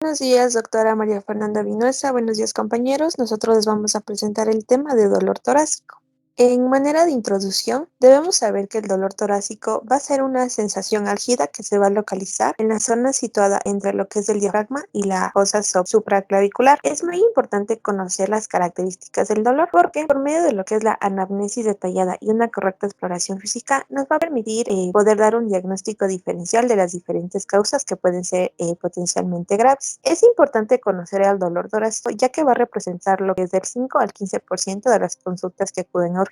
Buenos días, doctora María Fernanda Vinuesa. Buenos días, compañeros. Nosotros les vamos a presentar el tema de dolor torácico. En manera de introducción, debemos saber que el dolor torácico va a ser una sensación álgida que se va a localizar en la zona situada entre lo que es el diafragma y la fosa supraclavicular. Es muy importante conocer las características del dolor porque por medio de lo que es la anamnesis detallada y una correcta exploración física nos va a permitir poder dar un diagnóstico diferencial de las diferentes causas que pueden ser potencialmente graves. Es importante conocer el dolor torácico ya que va a representar lo que es del 5 al 15% de las consultas que acuden a urgencias.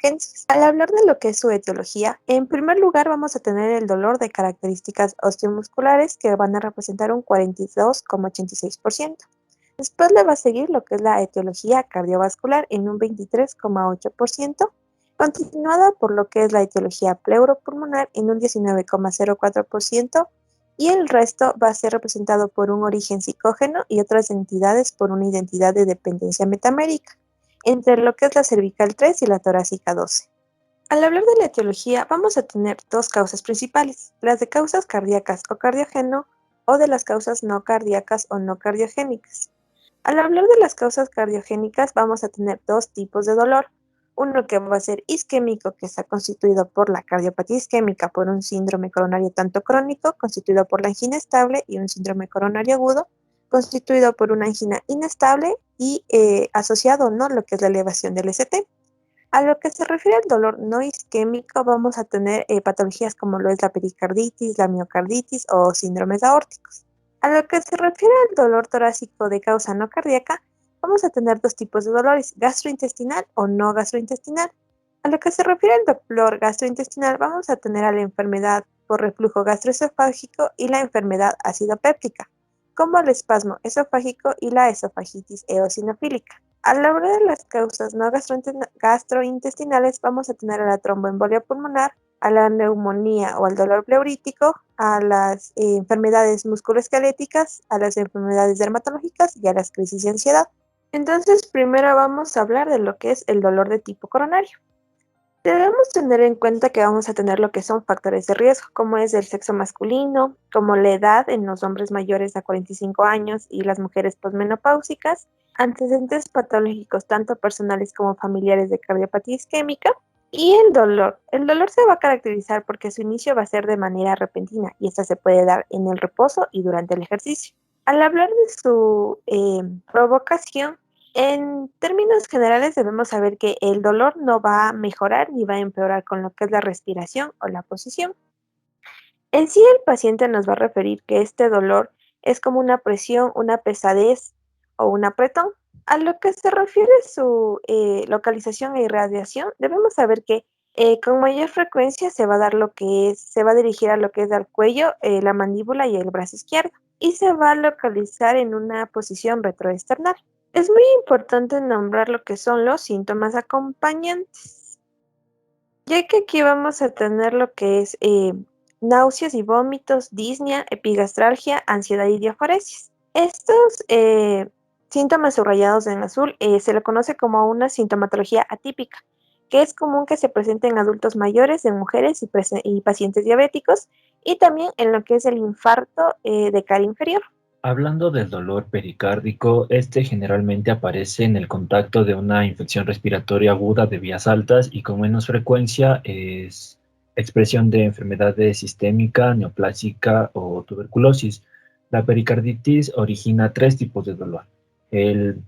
Al hablar de lo que es su etiología, en primer lugar vamos a tener el dolor de características osteomusculares que van a representar un 42,86%. Después le va a seguir lo que es la etiología cardiovascular en un 23,8%, continuada por lo que es la etiología pleuropulmonar en un 19,04%, y el resto va a ser representado por un origen psicógeno y otras entidades por una identidad de dependencia metamérica, entre lo que es la cervical 3 y la torácica 12. Al hablar de la etiología, vamos a tener dos causas principales, las de causas cardíacas o cardiógeno o de las causas no cardíacas o no cardiogénicas. Al hablar de las causas cardiogénicas, vamos a tener dos tipos de dolor. Uno que va a ser isquémico, que está constituido por la cardiopatía isquémica, por un síndrome coronario tanto crónico, constituido por la angina estable, y un síndrome coronario agudo, constituido por una angina inestable y asociado, ¿no?, lo que es la elevación del ST. A lo que se refiere al dolor no isquémico, vamos a tener patologías como lo es la pericarditis, la miocarditis o síndromes aórticos. A lo que se refiere al dolor torácico de causa no cardíaca, vamos a tener dos tipos de dolores, gastrointestinal o no gastrointestinal. A lo que se refiere al dolor gastrointestinal, vamos a tener a la enfermedad por reflujo gastroesofágico y la enfermedad acidopéptica, como el espasmo esofágico y la esofagitis eosinofílica. A la hora de las causas no gastrointestinales, vamos a tener a la tromboembolia pulmonar, a la neumonía o al dolor pleurítico, a las enfermedades musculoesqueléticas, a las enfermedades dermatológicas y a las crisis de ansiedad. Entonces, primero vamos a hablar de lo que es el dolor de tipo coronario. Debemos tener en cuenta que vamos a tener lo que son factores de riesgo, como es el sexo masculino, como la edad en los hombres mayores a 45 años y las mujeres posmenopáusicas, antecedentes patológicos tanto personales como familiares de cardiopatía isquémica, y el dolor. El dolor se va a caracterizar porque su inicio va a ser de manera repentina y esta se puede dar en el reposo y durante el ejercicio. Al hablar de su provocación, en términos generales debemos saber que el dolor no va a mejorar ni va a empeorar con lo que es la respiración o la posición. En sí, el paciente nos va a referir que este dolor es como una presión, una pesadez o un apretón. A lo que se refiere su localización e irradiación, debemos saber que con mayor frecuencia se va a dar lo que es, se va a dirigir a lo que es al cuello, la mandíbula y el brazo izquierdo, y se va a localizar en una posición retroesternal. Es muy importante nombrar lo que son los síntomas acompañantes, ya que aquí vamos a tener lo que es náuseas y vómitos, disnea, epigastralgia, ansiedad y diaforesis. Estos síntomas subrayados en azul se le conoce como una sintomatología atípica, que es común que se presente en adultos mayores, en mujeres y pacientes diabéticos, y también en lo que es el infarto de cara inferior. Hablando del dolor pericárdico, este generalmente aparece en el contacto de una infección respiratoria aguda de vías altas y con menos frecuencia es expresión de enfermedades sistémica, neoplásica o tuberculosis. La pericarditis origina tres tipos de dolor. El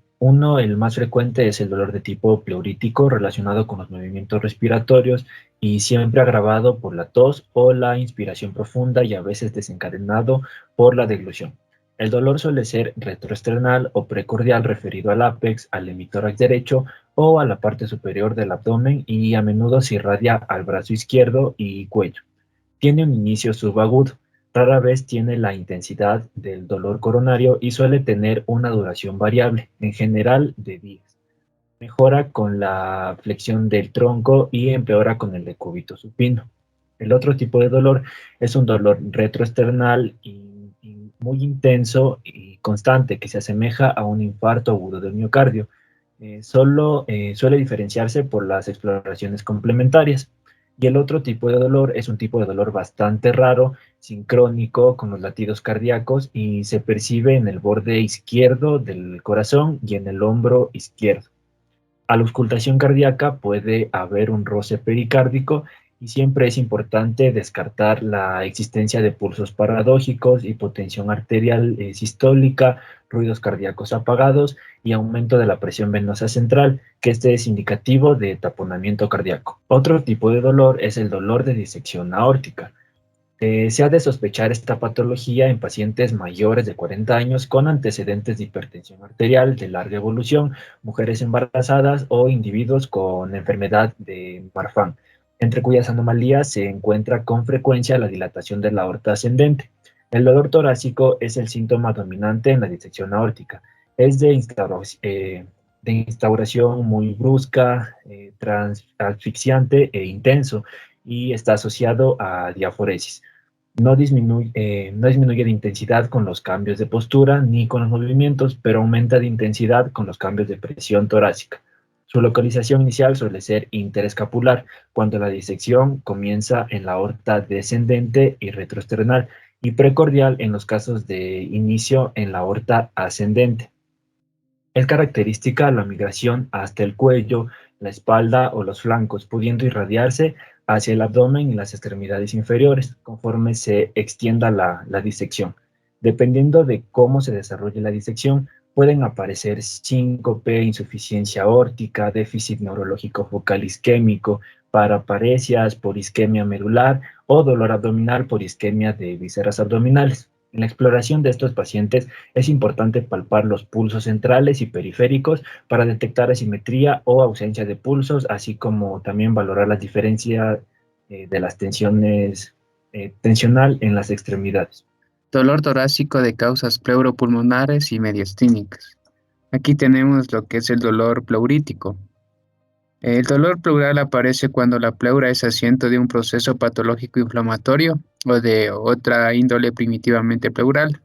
más frecuente, es el dolor de tipo pleurítico relacionado con los movimientos respiratorios y siempre agravado por la tos o la inspiración profunda y a veces desencadenado por la deglución. El dolor suele ser retroesternal o precordial referido al ápex, al hemitórax derecho o a la parte superior del abdomen y a menudo se irradia al brazo izquierdo y cuello. Tiene un inicio subagudo, rara vez tiene la intensidad del dolor coronario y suele tener una duración variable, en general de días. Mejora con la flexión del tronco y empeora con el decúbito supino. El otro tipo de dolor es un dolor retroesternal y muy intenso y constante que se asemeja a un infarto agudo del miocardio. Solo suele diferenciarse por las exploraciones complementarias. Y el otro tipo de dolor es un tipo de dolor bastante raro, sincrónico con los latidos cardíacos y se percibe en el borde izquierdo del corazón y en el hombro izquierdo. A la auscultación cardíaca puede haber un roce pericárdico y siempre es importante descartar la existencia de pulsos paradójicos, hipotensión arterial sistólica, ruidos cardíacos apagados y aumento de la presión venosa central, que este es indicativo de taponamiento cardíaco. Otro tipo de dolor es el dolor de disección aórtica. Se ha de sospechar esta patología en pacientes mayores de 40 años con antecedentes de hipertensión arterial de larga evolución, mujeres embarazadas o individuos con enfermedad de Marfan, entre cuyas anomalías se encuentra con frecuencia la dilatación de la aorta ascendente. El dolor torácico es el síntoma dominante en la disección aórtica. Es de instauración muy brusca, asfixiante e intenso y está asociado a diaforesis. No disminuye de intensidad con los cambios de postura ni con los movimientos, pero aumenta de intensidad con los cambios de presión torácica. Su localización inicial suele ser interescapular, cuando la disección comienza en la aorta descendente y retroesternal, y precordial en los casos de inicio en la aorta ascendente. Es característica la migración hasta el cuello, la espalda o los flancos, pudiendo irradiarse hacia el abdomen y las extremidades inferiores conforme se extienda la disección. Dependiendo de cómo se desarrolle la disección, pueden aparecer síncope, insuficiencia aórtica, déficit neurológico focal isquémico, paraparesias por isquemia medular o dolor abdominal por isquemia de vísceras abdominales. En la exploración de estos pacientes es importante palpar los pulsos centrales y periféricos para detectar asimetría o ausencia de pulsos, así como también valorar las diferencias de las tensiones tensional en las extremidades. Dolor torácico de causas pleuropulmonares y mediastínicas. Aquí tenemos lo que es el dolor pleurítico. El dolor pleural aparece cuando la pleura es asiento de un proceso patológico inflamatorio o de otra índole primitivamente pleural.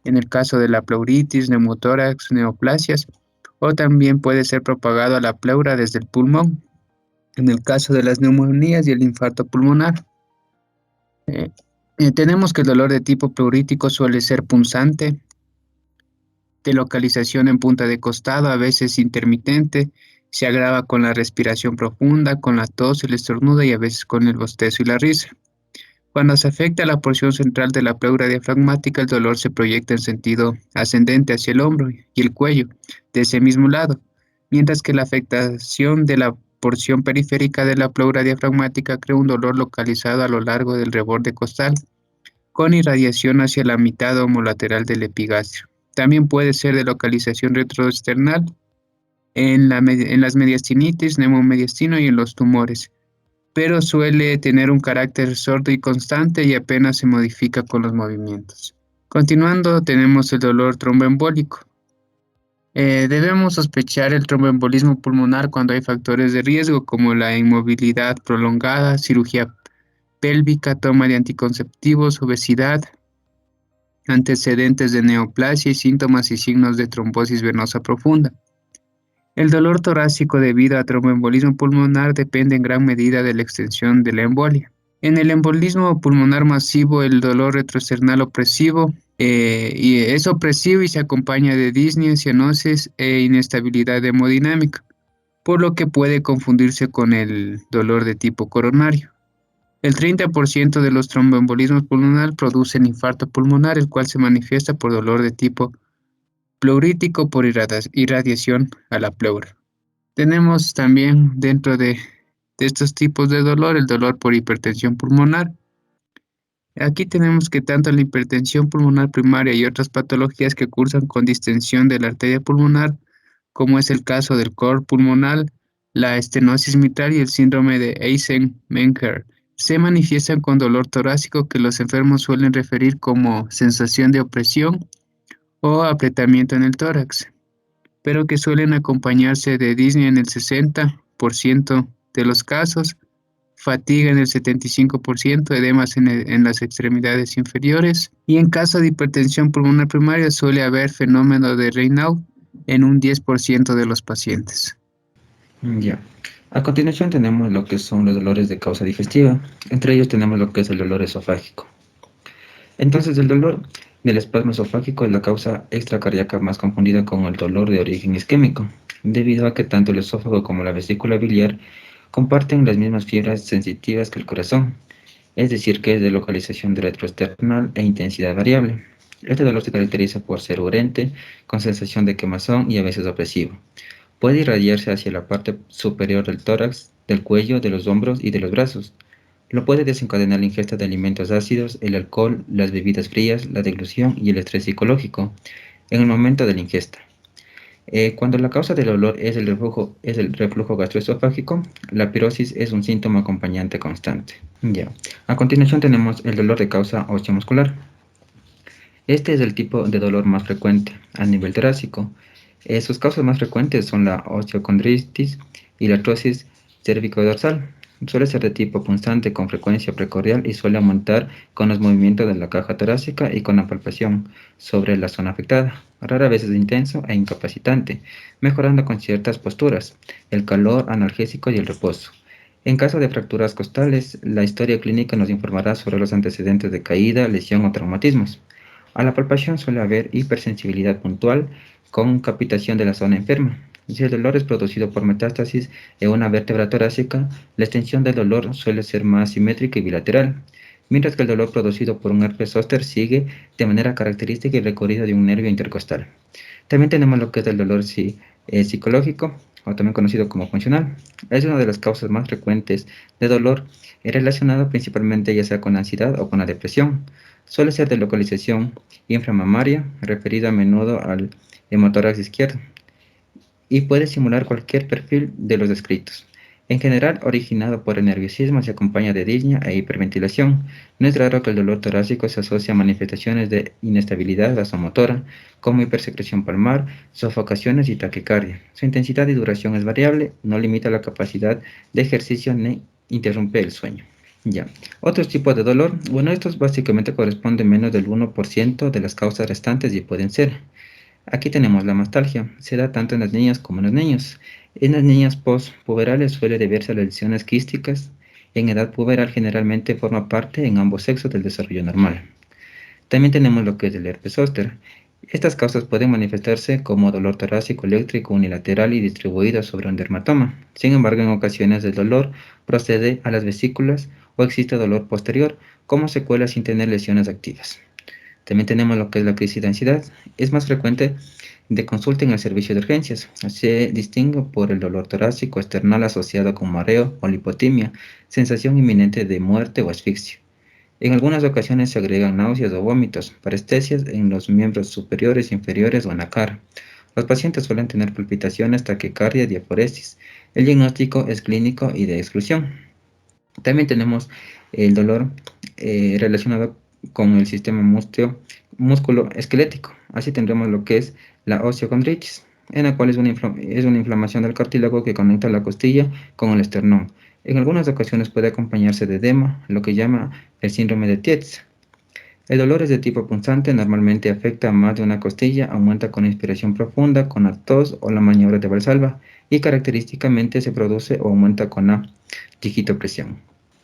En el caso de la pleuritis, neumotórax, neoplasias, o también puede ser propagado a la pleura desde el pulmón. En el caso de las neumonías y el infarto pulmonar. Eh, Tenemos que el dolor de tipo pleurítico suele ser punzante, de localización en punta de costado, a veces intermitente, se agrava con la respiración profunda, con la tos, el estornudo y a veces con el bostezo y la risa. Cuando se afecta la porción central de la pleura diafragmática, el dolor se proyecta en sentido ascendente hacia el hombro y el cuello, de ese mismo lado, mientras que la afectación de la porción periférica de la pleura diafragmática crea un dolor localizado a lo largo del reborde costal, con irradiación hacia la mitad homolateral del epigastrio. También puede ser de localización retroesternal en las mediastinitis, neumomediastino y en los tumores, pero suele tener un carácter sordo y constante y apenas se modifica con los movimientos. Continuando, tenemos el dolor tromboembólico. Debemos sospechar el tromboembolismo pulmonar cuando hay factores de riesgo como la inmovilidad prolongada, cirugía pélvica, toma de anticonceptivos, obesidad, antecedentes de neoplasia y síntomas y signos de trombosis venosa profunda. El dolor torácico debido a tromboembolismo pulmonar depende en gran medida de la extensión de la embolia. En el embolismo pulmonar masivo, el dolor retroesternal opresivo y es opresivo y se acompaña de disnea, cianosis e inestabilidad hemodinámica, por lo que puede confundirse con el dolor de tipo coronario. El 30% de los tromboembolismos pulmonar producen infarto pulmonar, el cual se manifiesta por dolor de tipo pleurítico por irradiación a la pleura. Tenemos también dentro de estos tipos de dolor el dolor por hipertensión pulmonar. Aquí tenemos que tanto la hipertensión pulmonar primaria y otras patologías que cursan con distensión de la arteria pulmonar, como es el caso del cor pulmonar, la estenosis mitral y el síndrome de Eisenmenger, se manifiestan con dolor torácico que los enfermos suelen referir como sensación de opresión o apretamiento en el tórax, pero que suelen acompañarse de disnea en el 60% de los casos, fatiga en el 75%, edemas en las extremidades inferiores, y en caso de hipertensión pulmonar primaria suele haber fenómeno de Raynaud en un 10% de los pacientes. Ya. A continuación tenemos lo que son los dolores de causa digestiva. Entre ellos tenemos lo que es el dolor esofágico. Entonces, el dolor del espasmo esofágico es la causa extracardíaca más confundida con el dolor de origen isquémico, debido a que tanto el esófago como la vesícula biliar comparten las mismas fibras sensitivas que el corazón, es decir, que es de localización retroesternal e intensidad variable. Este dolor se caracteriza por ser urente, con sensación de quemazón y a veces opresivo. Puede irradiarse hacia la parte superior del tórax, del cuello, de los hombros y de los brazos. Lo puede desencadenar la ingesta de alimentos ácidos, el alcohol, las bebidas frías, la deglución y el estrés psicológico en el momento de la ingesta. Cuando la causa del dolor es el reflujo gastroesofágico, la pirosis es un síntoma acompañante constante. Ya. A continuación tenemos el dolor de causa osteomuscular. Este es el tipo de dolor más frecuente a nivel torácico. Sus causas más frecuentes son la osteocondritis y la artrosis cérvico-dorsal. Suele ser de tipo punzante con frecuencia precordial y suele aumentar con los movimientos de la caja torácica y con la palpación sobre la zona afectada. Rara vez es intenso e incapacitante, mejorando con ciertas posturas, el calor, analgésicos y el reposo. En caso de fracturas costales, la historia clínica nos informará sobre los antecedentes de caída, lesión o traumatismos. A la palpación suele haber hipersensibilidad puntual con capitación de la zona enferma. Si el dolor es producido por metástasis en una vértebra torácica, la extensión del dolor suele ser más simétrica y bilateral, mientras que el dolor producido por un herpes zóster sigue de manera característica y recorrido de un nervio intercostal. También tenemos lo que es el dolor psicológico, o también conocido como funcional. Es una de las causas más frecuentes de dolor relacionado principalmente ya sea con la ansiedad o con la depresión. Suele ser de localización inframamaria, referido a menudo al hemotórax izquierdo, y puede simular cualquier perfil de los descritos. En general, originado por el nerviosismo, se acompaña de disnea e hiperventilación. No es raro que el dolor torácico se asocie a manifestaciones de inestabilidad vasomotora, como hipersecreción palmar, sofocaciones y taquicardia. Su intensidad y duración es variable, no limita la capacidad de ejercicio ni interrumpe el sueño. Ya. Otros tipos de dolor, bueno, estos básicamente corresponden menos del 1% de las causas restantes y pueden ser. Aquí tenemos la mastalgia, se da tanto en las niñas como en los niños. En las niñas postpuberales suele deberse a las lesiones quísticas. En edad puberal generalmente forma parte en ambos sexos del desarrollo normal. También tenemos lo que es el herpes zóster. Estas causas pueden manifestarse como dolor torácico eléctrico unilateral y distribuido sobre un dermatoma. Sin embargo, en ocasiones el dolor procede a las vesículas o existe dolor posterior como secuela sin tener lesiones activas. También tenemos lo que es la crisis de ansiedad. Es más frecuente de consulta en el servicio de urgencias. Se distingue por el dolor torácico external asociado con mareo o lipotimia, sensación inminente de muerte o asfixia. En algunas ocasiones se agregan náuseas o vómitos, parestesias en los miembros superiores, inferiores o en la cara. Los pacientes suelen tener palpitaciones, taquicardia y diaforesis. El diagnóstico es clínico y de exclusión. También tenemos el dolor relacionado con el sistema músculo-esquelético. Así tendremos lo que es la osteocondritis, en la cual es una inflamación del cartílago que conecta la costilla con el esternón. En algunas ocasiones puede acompañarse de edema, lo que llama el síndrome de Tietz. El dolor es de tipo punzante, normalmente afecta a más de una costilla, aumenta con inspiración profunda, con la tos o la maniobra de Valsalva, y característicamente se produce o aumenta con la digitopresión.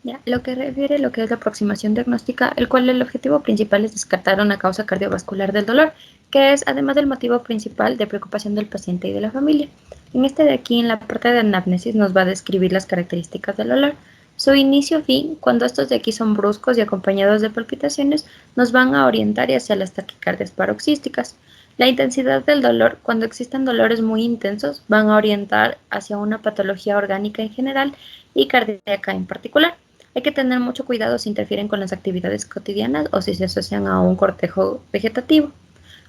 Ya, lo que refiere a lo que es la aproximación diagnóstica, el cual el objetivo principal es descartar una causa cardiovascular del dolor, que es además el motivo principal de preocupación del paciente y de la familia. En este de aquí, en la parte de anamnesis, nos va a describir las características del dolor. Su inicio-fin, cuando estos de aquí son bruscos y acompañados de palpitaciones, nos van a orientar hacia las taquicardias paroxísticas. La intensidad del dolor, cuando existen dolores muy intensos, van a orientar hacia una patología orgánica en general y cardíaca en particular. Hay que tener mucho cuidado si interfieren con las actividades cotidianas o si se asocian a un cortejo vegetativo.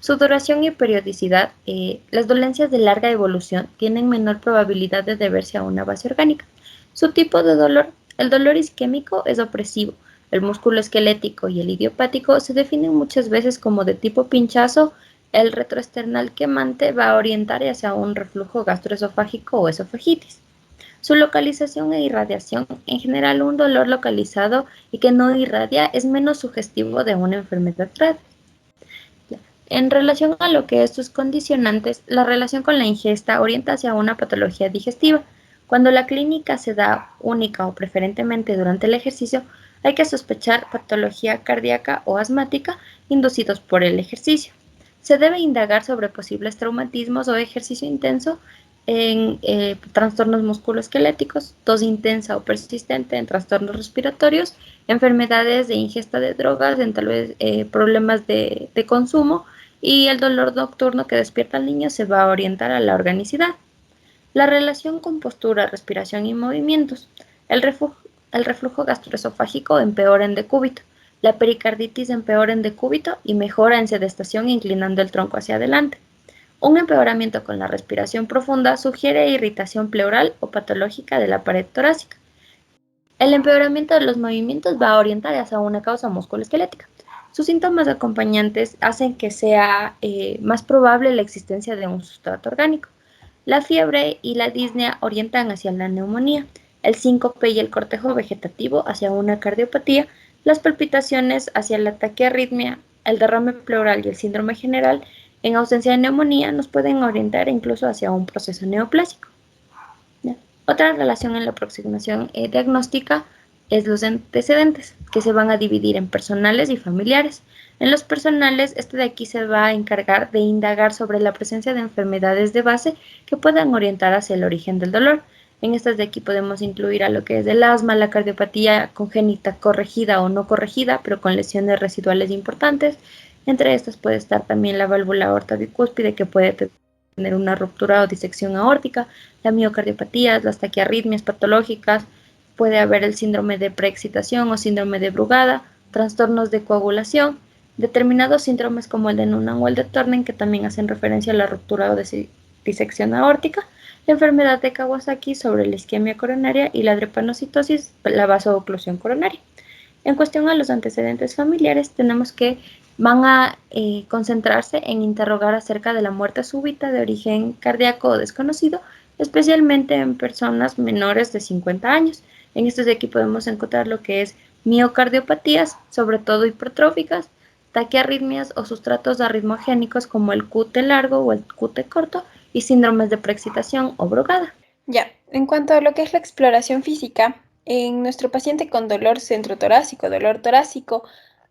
Su duración y periodicidad, las dolencias de larga evolución tienen menor probabilidad de deberse a una base orgánica. Su tipo de dolor, el dolor isquémico es opresivo. El músculo esquelético y el idiopático se definen muchas veces como de tipo pinchazo. El retroesternal quemante va a orientar hacia un reflujo gastroesofágico o esofagitis. Su localización e irradiación, en general un dolor localizado y que no irradia es menos sugestivo de una enfermedad grave. En relación a lo que es sus condicionantes, la relación con la ingesta orienta hacia una patología digestiva. Cuando la clínica se da única o preferentemente durante el ejercicio, hay que sospechar patología cardíaca o asmática inducidos por el ejercicio. Se debe indagar sobre posibles traumatismos o ejercicio intenso en trastornos musculoesqueléticos, tos intensa o persistente en trastornos respiratorios, enfermedades de ingesta de drogas, en tal vez problemas de consumo, y el dolor nocturno que despierta al niño se va a orientar a la organicidad. La relación con postura, respiración y movimientos. El reflujo gastroesofágico empeora en decúbito. La pericarditis empeora en decúbito y mejora en sedestación inclinando el tronco hacia adelante. Un empeoramiento con la respiración profunda sugiere irritación pleural o patológica de la pared torácica. El empeoramiento de los movimientos va a orientar hacia una causa musculoesquelética. Sus síntomas acompañantes hacen que sea más probable la existencia de un sustrato orgánico. La fiebre y la disnea orientan hacia la neumonía, el síncope y el cortejo vegetativo hacia una cardiopatía, las palpitaciones hacia la taquiarritmia, el derrame pleural y el síndrome general, en ausencia de neumonía, nos pueden orientar incluso hacia un proceso neoplásico. ¿Ya? Otra relación en la aproximación diagnóstica es los antecedentes, que se van a dividir en personales y familiares. En los personales, este de aquí se va a encargar de indagar sobre la presencia de enfermedades de base que puedan orientar hacia el origen del dolor. En estas de aquí podemos incluir a lo que es el asma, la cardiopatía congénita corregida o no corregida, pero con lesiones residuales importantes. Entre estas puede estar también la válvula aorta bicúspide, que puede tener una ruptura o disección aórtica, la miocardiopatía, las taquiarritmias patológicas, puede haber el síndrome de preexcitación o síndrome de Brugada, trastornos de coagulación, determinados síndromes como el de Noonan o el de Turner, que también hacen referencia a la ruptura o disección aórtica, la enfermedad de Kawasaki sobre la isquemia coronaria y la drepanocitosis, la vasooclusión coronaria. En cuestión a los antecedentes familiares, tenemos que van a concentrarse en interrogar acerca de la muerte súbita de origen cardíaco o desconocido, especialmente en personas menores de 50 años. En estos de aquí podemos encontrar lo que es miocardiopatías, sobre todo hipertróficas, taquiarritmias o sustratos arritmogénicos como el QT largo o el QT corto y síndromes de preexcitación o Brugada. Ya, en cuanto a lo que es la exploración física, en nuestro paciente con dolor dolor torácico,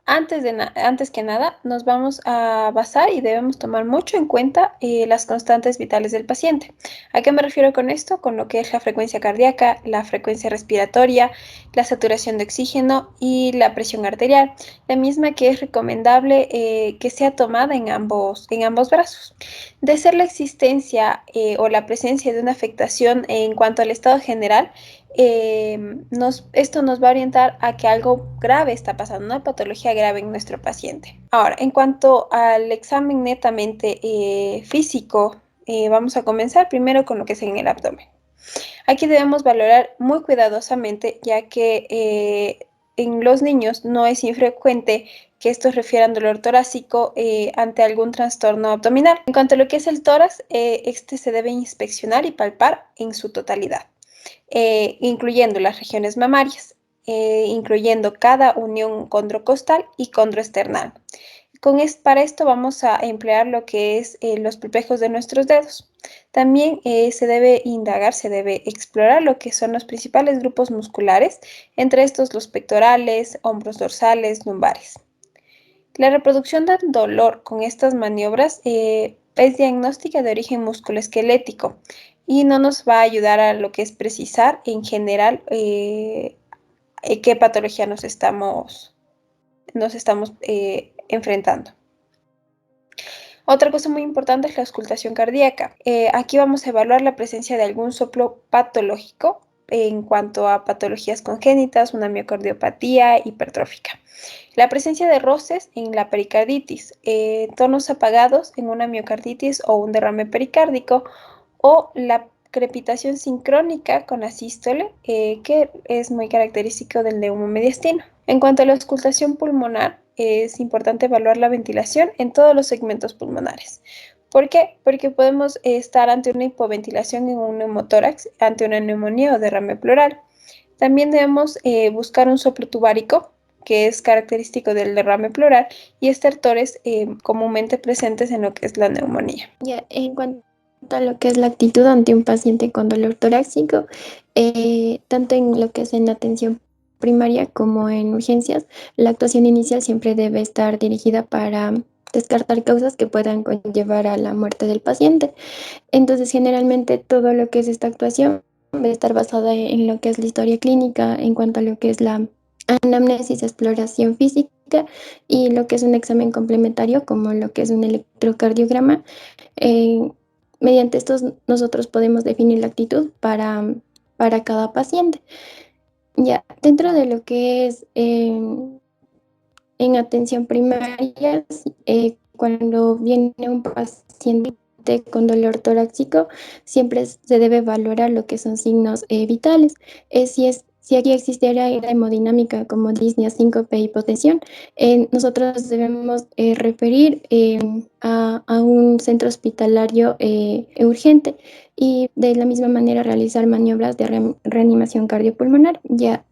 antes que nada, nos vamos a basar y debemos tomar mucho en cuenta las constantes vitales del paciente. ¿A qué me refiero con esto? Con lo que es la frecuencia cardíaca, la frecuencia respiratoria, la saturación de oxígeno y la presión arterial, la misma que es recomendable que sea tomada en ambos brazos. De ser la existencia o la presencia de una afectación en cuanto al estado general, esto nos va a orientar a que algo grave está pasando, una patología grave en nuestro paciente. Ahora, en cuanto al examen netamente físico, vamos a comenzar primero con lo que es en el abdomen. Aquí debemos valorar muy cuidadosamente, ya que en los niños no es infrecuente que estos refieran dolor torácico ante algún trastorno abdominal. En cuanto a lo que es el tórax, este se debe inspeccionar y palpar en su totalidad, incluyendo las regiones mamarias, incluyendo cada unión condrocostal y condroesternal. Para esto vamos a emplear lo que es los palpejos de nuestros dedos. También se debe indagar, se debe explorar lo que son los principales grupos musculares, entre estos los pectorales, hombros dorsales, lumbares. La reproducción del dolor con estas maniobras es diagnóstica de origen musculoesquelético y no nos va a ayudar a lo que es precisar en general qué patología nos estamos enfrentando. Otra cosa muy importante es la auscultación cardíaca. Aquí vamos a evaluar la presencia de algún soplo patológico en cuanto a patologías congénitas, una miocardiopatía hipertrófica. La presencia de roces en la pericarditis, tonos apagados en una miocarditis o un derrame pericárdico, o la crepitación sincrónica con asístole, que es muy característico del neumomediastino. En cuanto a la auscultación pulmonar, es importante evaluar la ventilación en todos los segmentos pulmonares. ¿Por qué? Porque podemos estar ante una hipoventilación en un neumotórax, ante una neumonía o derrame pleural. También debemos buscar un soplo tubárico, que es característico del derrame pleural, y estertores comúnmente presentes en lo que es la neumonía. Ya, en cuanto a lo que es la actitud ante un paciente con dolor torácico, tanto en lo que es en atención primaria como en urgencias, la actuación inicial siempre debe estar dirigida para descartar causas que puedan conllevar a la muerte del paciente. Entonces, generalmente todo lo que es esta actuación va a estar basada en lo que es la historia clínica, en cuanto a lo que es la anamnesis, exploración física y lo que es un examen complementario como lo que es un electrocardiograma. Eh, Mediante estos nosotros podemos definir la actitud para cada paciente. Ya, dentro de lo que es en atención primaria, cuando viene un paciente con dolor torácico, siempre se debe valorar lo que son signos vitales. Si aquí existiera hemodinámica como disnea, síncope, hipotensión, nosotros debemos referir a un centro hospitalario urgente y de la misma manera realizar maniobras de reanimación cardiopulmonar. Ya,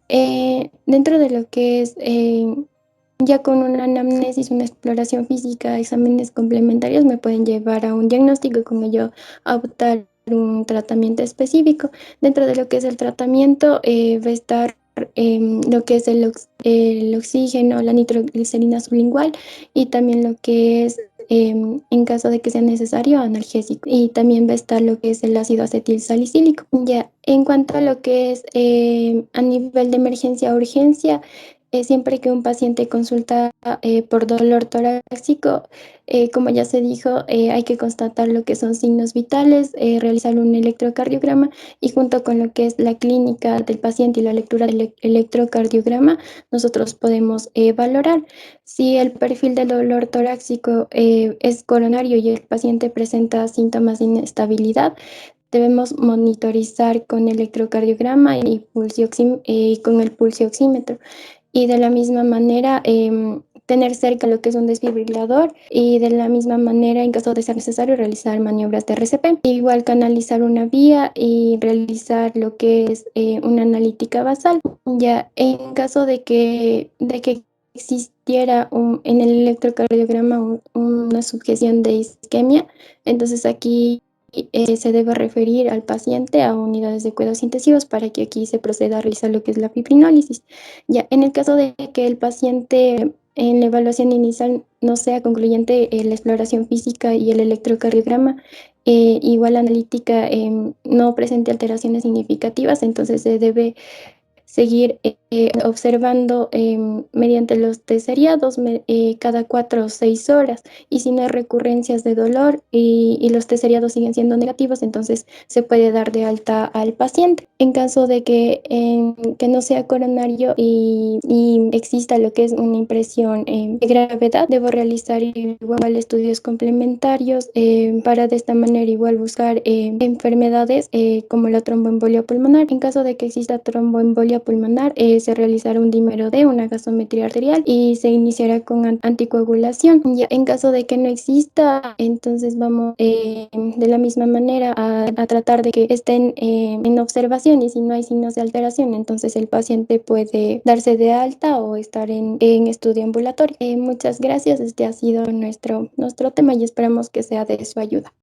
dentro de lo que es ya con una anamnesis, una exploración física, exámenes complementarios me pueden llevar a un diagnóstico y con ello a optar un tratamiento específico. Dentro de lo que es el tratamiento va a estar lo que es el oxígeno, la nitroglicerina sublingual y también lo que es, en caso de que sea necesario, analgésico. Y también va a estar lo que es el ácido acetil salicílico. Ya, en cuanto a lo que es a nivel de emergencia o urgencia, siempre que un paciente consulta por dolor torácico, como ya se dijo, hay que constatar lo que son signos vitales, realizar un electrocardiograma y junto con lo que es la clínica del paciente y la lectura del electrocardiograma, nosotros podemos valorar si el perfil del dolor torácico es coronario y el paciente presenta síntomas de inestabilidad. Debemos monitorizar con electrocardiograma y con el pulso oxímetro y de la misma manera tener cerca lo que es un desfibrilador y de la misma manera, en caso de ser necesario, realizar maniobras de RCP. Igual canalizar una vía y realizar lo que es una analítica basal. Ya en caso de que existiera en el electrocardiograma una sujeción de isquemia, entonces aquí se debe referir al paciente a unidades de cuidados intensivos para que aquí se proceda a realizar lo que es la fibrinólisis. Ya, en el caso de que el paciente en la evaluación inicial no sea concluyente la exploración física y el electrocardiograma, igual la analítica no presente alteraciones significativas, entonces se debe seguir observando mediante los test seriados cada 4 o 6 horas. Y si no hay recurrencias de dolor y los test seriados siguen siendo negativos, entonces se puede dar de alta al paciente. En caso de que no sea coronario y exista lo que es una impresión de gravedad, debo realizar igual estudios complementarios para de esta manera igual buscar enfermedades como la tromboembolia pulmonar. En caso de que exista tromboembolia pulmonar, se realizará un dímero D, una gasometría arterial y se iniciará con anticoagulación. Ya en caso de que no exista, entonces vamos de la misma manera a tratar de que estén en observación y si no hay signos de alteración, entonces el paciente puede darse de alta o estar en estudio ambulatorio. Muchas gracias, este ha sido nuestro tema y esperamos que sea de su ayuda.